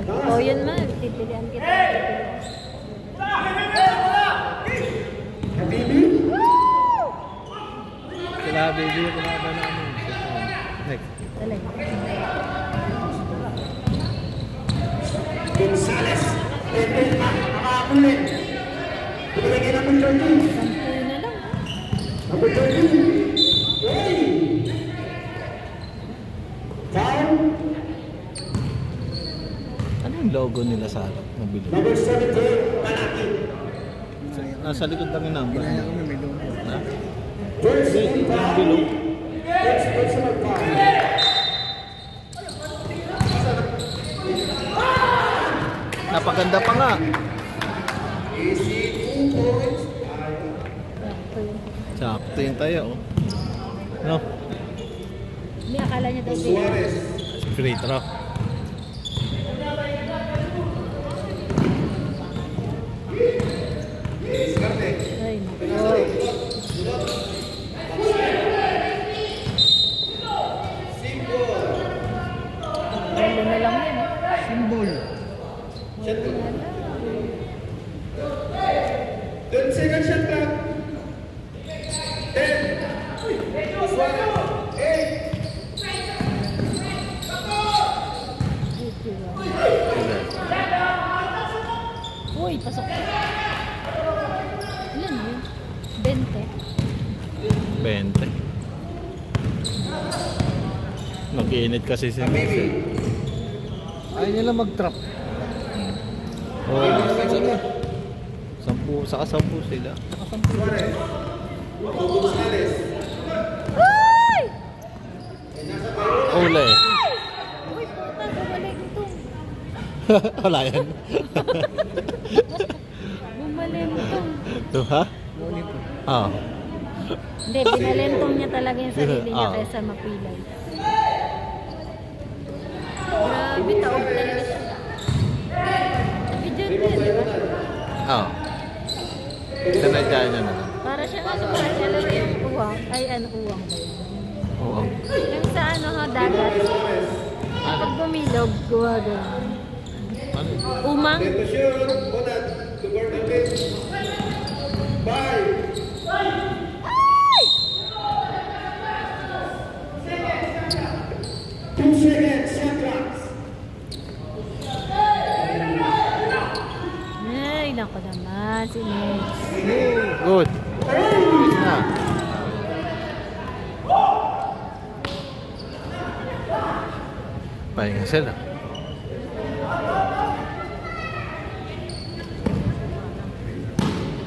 Oh, yun man. Titilian kita. Habibi. Sila baby yung kumaba namin. Next. Talaga. Gonzales. Pepe pa. Nakakulit. Pinagay na po 13. 10 na lang. Number 13. Hey. Foul. Ano yung logo nila sa harap na bilog? Number 17. Palaki. Nasa likod lang yung number. Kaya kami may logo. Ha? First Hindi, and foul. bilog. First personal foul. Napaganda pa nga. Sakto yung tayo. Oh. No? Hindi, akala niya daw sila. Free throw. Ay, nako. Walo na lang yan. Symbol. Walo na lang. 10 seconds shot clock. 10. Uy, pasok. Ilan yun? 20. 20. Mag-iinit kasi si Messi. Ayaw nila mag-trap. Oh, 10, saka 10 sila. Uy! Ule. Uy, puta, bumalik ito. Wala yan. Bumalentong. Ito ha? Huli po. Ah. Hindi, binalentong niya talaga yung sarili niya Ah. kaysa mapilay. Grabe, taog talaga siya. Video din, di ba? Ah. Sanadya niya na lang. Para siya ano ba, alam mo yung uwang, ay ano uwang ba yun? Oo. Yung sa ano ha, dagat. Pag bumilog, gawa ganun. Ano yun? Umang? To shoot. Bonat. To guard the pitch. 5. Ay! 2 seconds. Shot clock. Axel.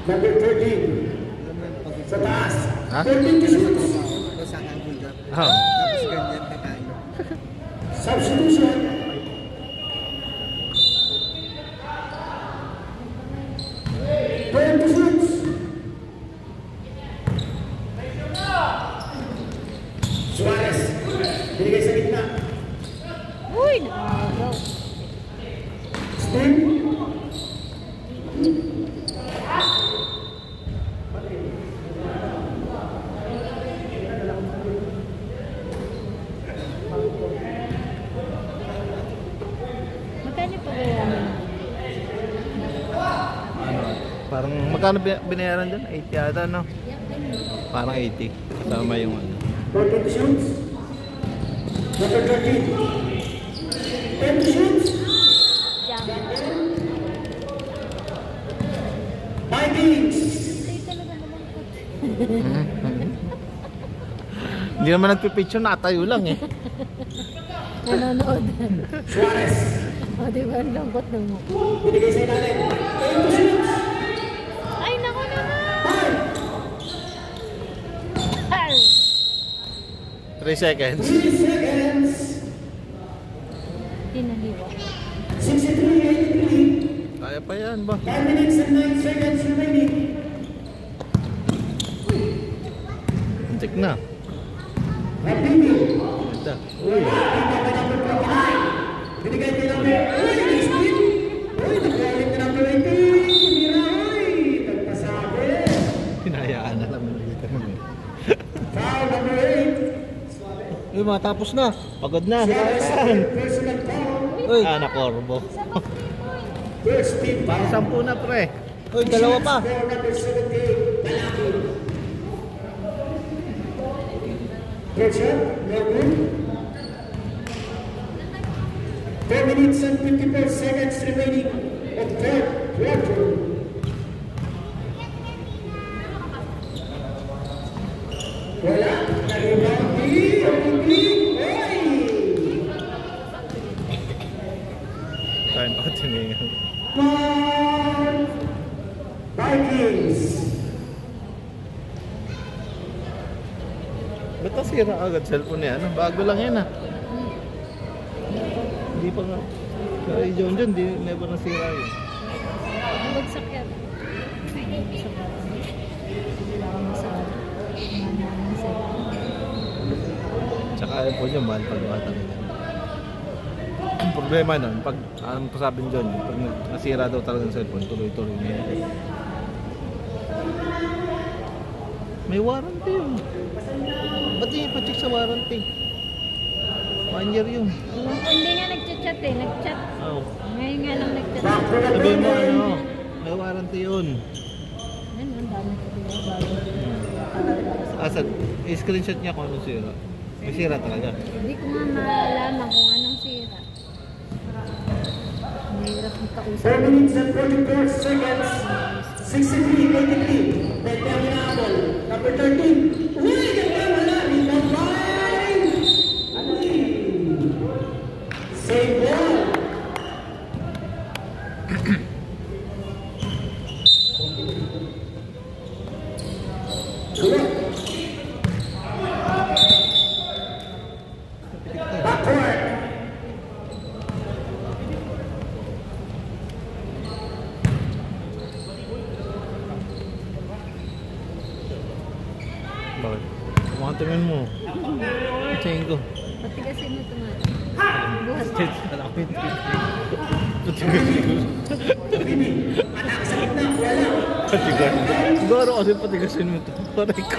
Number 13. Sa taas. Ha? 13 to shoot. Sa angle dyan. Ah. Tapos ganyan tatalo. Substitution. 12 shoots. Suarez. Binigay sa gitna. Uy, nakagaw. Spin. Magkano pa gawa mo? Ano? Parang magkano binayaran dyan? 80 ata, no? Parang 80. Kasama yung ano. 14 to shoots. Number 13. 10 to shoots. Jam. Vikings. Ay, talaga naman. Hindi naman nagpipicture, nakatayo lang eh. Nanonood. Suarez. O, di ba? Ang lambot ng mo. Binigay sa ilalim. 10 to shoots. Ay, naku naman! 5. Ay! 3 seconds. 3 seconds. Tinaliwa. 63-83. Kaya pa yan ba? 10 minutes and 9 seconds remaining. Antik na. Rapini. Ganda. Binigay kay number 8. Uy, nag-galing ka number 18. Tumira, uy. Nagpasabi. Hinayaan na lang. Foul number 8. Uy, matapos na. Pagod na. Personal foul. Uy, Ah, nakorbo. First team foul. Parang 10 na pre. uy, dalawa pa. Score number 17. Balaki. Third shot. No good. 4 minutes and 54 seconds remaining of third quarter. Wala. Nag-rebound. Time out yun eh. Vikings. Ba't nasira agad cellphone niya? Ano? Bago lang yan ah. Hindi pa nga. Kaya John John, never nasira yun. Nabagsak yan. Nabagsak yan. Kailangan mo sa mananang sa Tsaka ayaw po niya, mahal pagawa talaga. Ang problema nun, pag anong pasabi ni John, pag nasira daw talaga ng cellphone, tuloy-tuloy na yun. May warranty yun. Ba't di pa-check sa warranty? 1 year yun. Hindi nga nag-chat eh. Nag-chat. Oh. Ngayon nga lang nag-chat. Sabihin mo ano, may warranty yun. Yan, ang dami ko din. Bago. Asad, i-screenshot niya kung anong sira. May sira talaga. Hindi ko nga malalaman kung anong sira. Mahirap yung kausap. 4 minutes and 44 seconds. 63-83. Determinable. Number 13. Uy, ganda wala. Rebound by. Save ball. Good. Backward. Bakit? Mga tingin mo. Tingin ko. Patigasin mo ito nga. Buhat. Malapit. Patigas. Siguro kasi patigasin mo ito. Paray ko.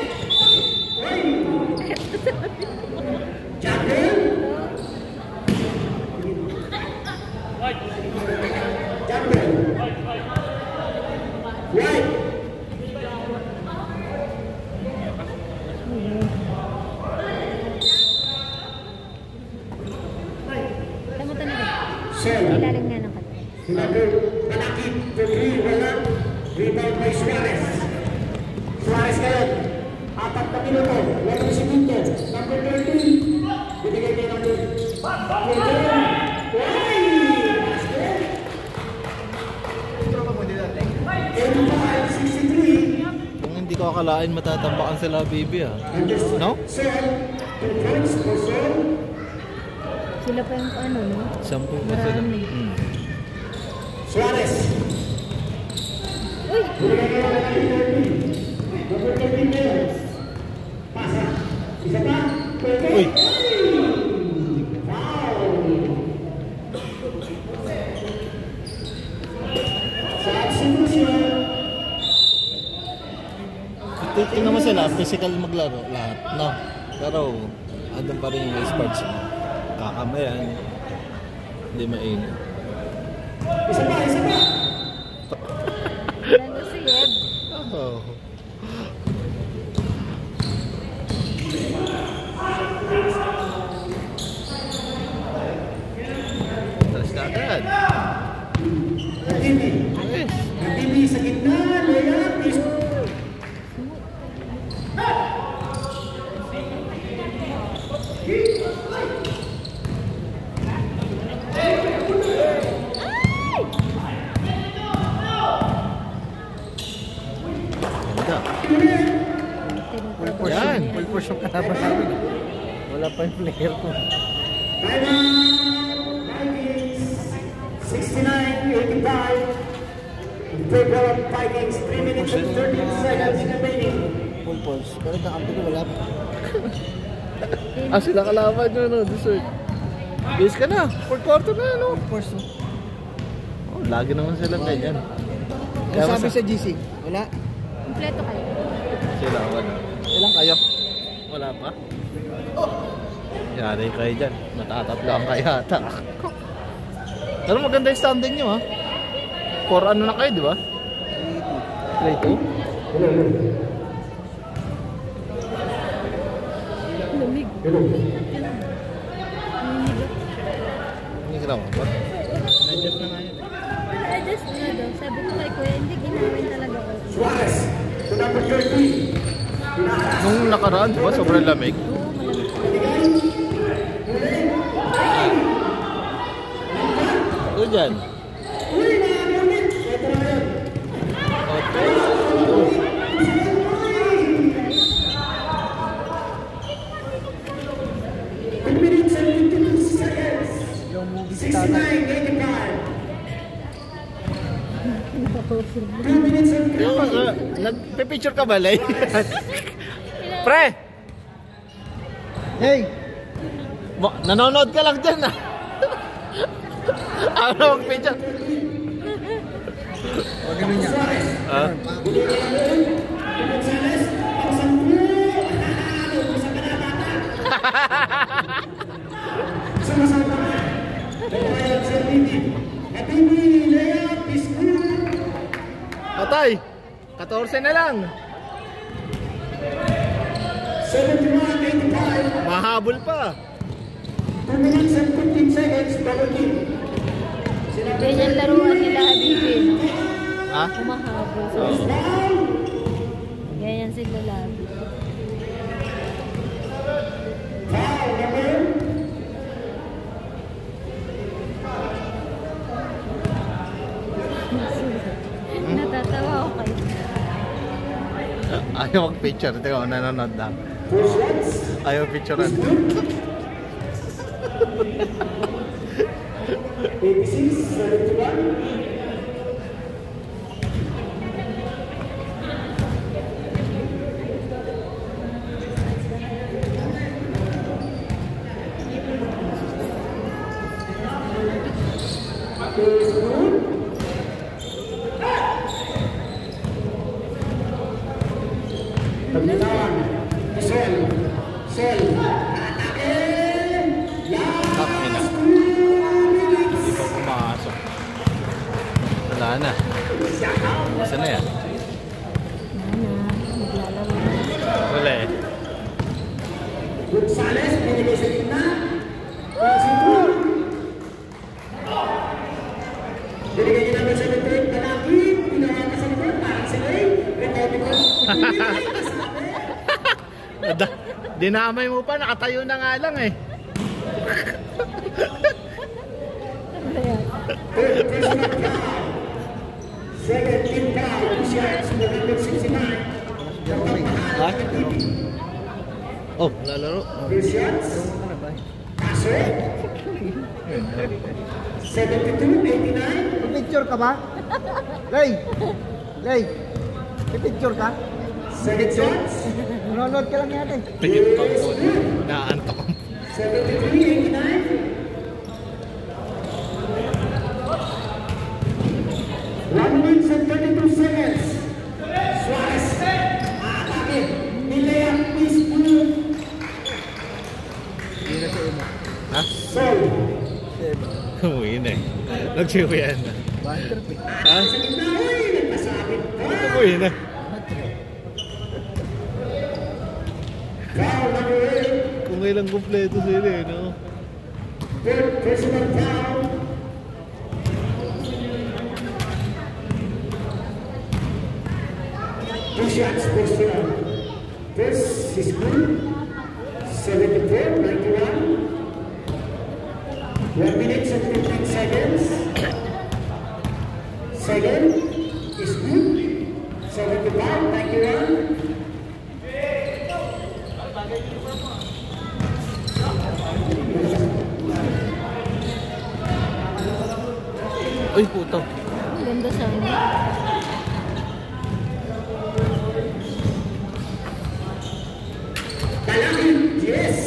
Right. Tama talaga. Sell. Ilalim nga ng kanta. Number Balaki. The 3. Wala. Rebound by Suarez. Suarez ngayon. 4 na minuto. 8 segundo. Number 13. Binigay kay number 14. akalain matatambakan sila Bibi ah. No? Sol, 2 points for Sol. Sila pa yung ano, no? 10 pa sila. Marami. Suarez. Uy! Number 13 Melos. Pasa. Isa pa. Uy! Tingnan mo sila, physical maglaro lahat, no? Pero andun pa rin yung sports. Kakamayan, hindi mainit. Isa pa. Lalo si Ed. Oh. Talas ka agad. Natimi sa gitna. Layup is Ganda. Full Yan. Full push yung kalaban namin. Wala pa yung player ko. Vikings 69-85 in favor of Vikings. 3 minutes and 13 seconds remaining. Full pulse. Pero nakampi ko wala pa. Ah, sila kalaban nyo, no? Dessert. Base ka na. 4 quarter na, no? Full pulse. No? Oh, lagi naman sila ganyan. Ang sabi sa GC, wala. Kompleto kayo. Sila, wala. Ilang kayo? Wala pa? Yari kayo dyan. Matatatlo ang kayata. Pero maganda yung standing nyo, ha? 4 ano na kayo, di ba? 3-2? Lamig. Hindi ka naman ba? Na-adjust na nga yun. Adjust nga daw. Sabi ko kay Kuya, hindi ginawin talaga ako. Suarez to number 13. Nung nakaraan, di ba? Sobrang lamig. Oo, malamig. Ito dyan. Yung movie si tatay. 2 minutes and Yung, nagpipicture ka ba, Lay? Pre! Hey! Nanonood ka lang dyan, ah. Ano mag-picture? Huwag ganun niya. Ah? sama-sama. Bayad sa Titi. Natimi, layup is good. Patay! 14 na lang. 71-85. Mahabol pa. 2 minutes and 15 seconds. Double kick. Ganyan laruan nila Habibi, no? Ha? Kumahabol. Oo. Ganyan sila lagi. Foul number. Natatawa ako kayo. Ayaw mag-picture. Tingnan mo, nanonood lang. 4 shots. Ayaw picturean. 86-71. Pagbitawan. Sol. Sol. Atake. Takina. Hindi pa pumasok. Wala na. Saan na yan? Maglalaro na. Wala eh. Gonzales, binigay sa gitna. Pasito. Binigay niya naman sa likod. Kalaki. Pinawa ka sa likod. Parang sila eh. Recovery ko. Dinamay mo pa, nakatayo na nga lang eh. Second team foul. 2 shots. 169. Ha? Oh, lalaro. First shots. Ano ba? Passer. 72-89. Picture ka ba? Lay! Lay! Picture ka? Second shots. Nanonood ka lang yata eh. Tingin pa ko. Naantok ko. 73-89. 1 minute and 32 seconds. Suarez. Atake. Nilea is blue. Hindi na siya ina. Ha? Sol. Seba. Umuwi na eh. Nagsiwian na. Buster pick. Ha? Sa gitna. Uy, nagpasabit pa. Umuwi na. Foul number 8. Kung ilang kumpleto sila eh, no? Third personal foul. Two shots personal. First is good. 74-91. 1 minute and 15 seconds. Second is good. 75-91. Uy, puto. Ganda sana. Talaki, yes.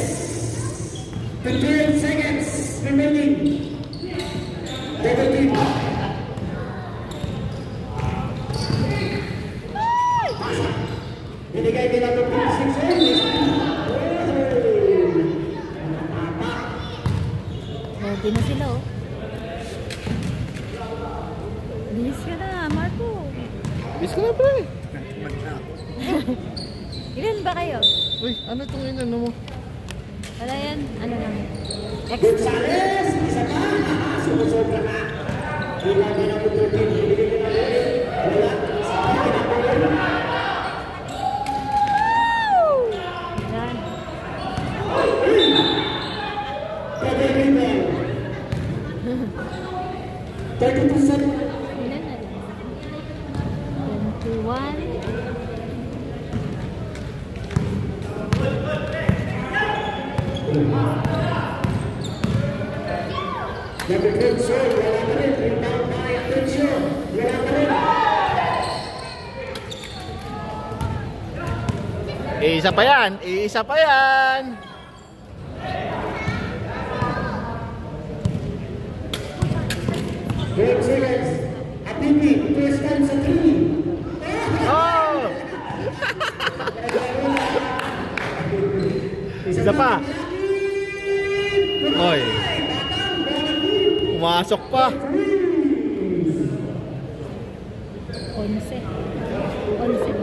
28 seconds remaining. 17. Binigay din natin 56 seconds. Ready na sila oh. Bilis ka na, Marco. Bis ko na pre. Ilan ba kayo? Uy, ano itong inano mo? Wala yan, ano lang. Gonzales, isa pa. Sumusobra ka. Bilang din natin 13. Binigay din natin. Wala. Sabi din natin. Yan. Kaya rin 32 seconds. Ilan na rin? 21. Number 10, sir. Wala ka rin. Rebound by attention. Wala ka rin. Isa pa yan! Isa pa yan! 12 seconds. Atipi, first time sa 3. Oh! Isa pa! Oy! Pumasok pa! 11. 11.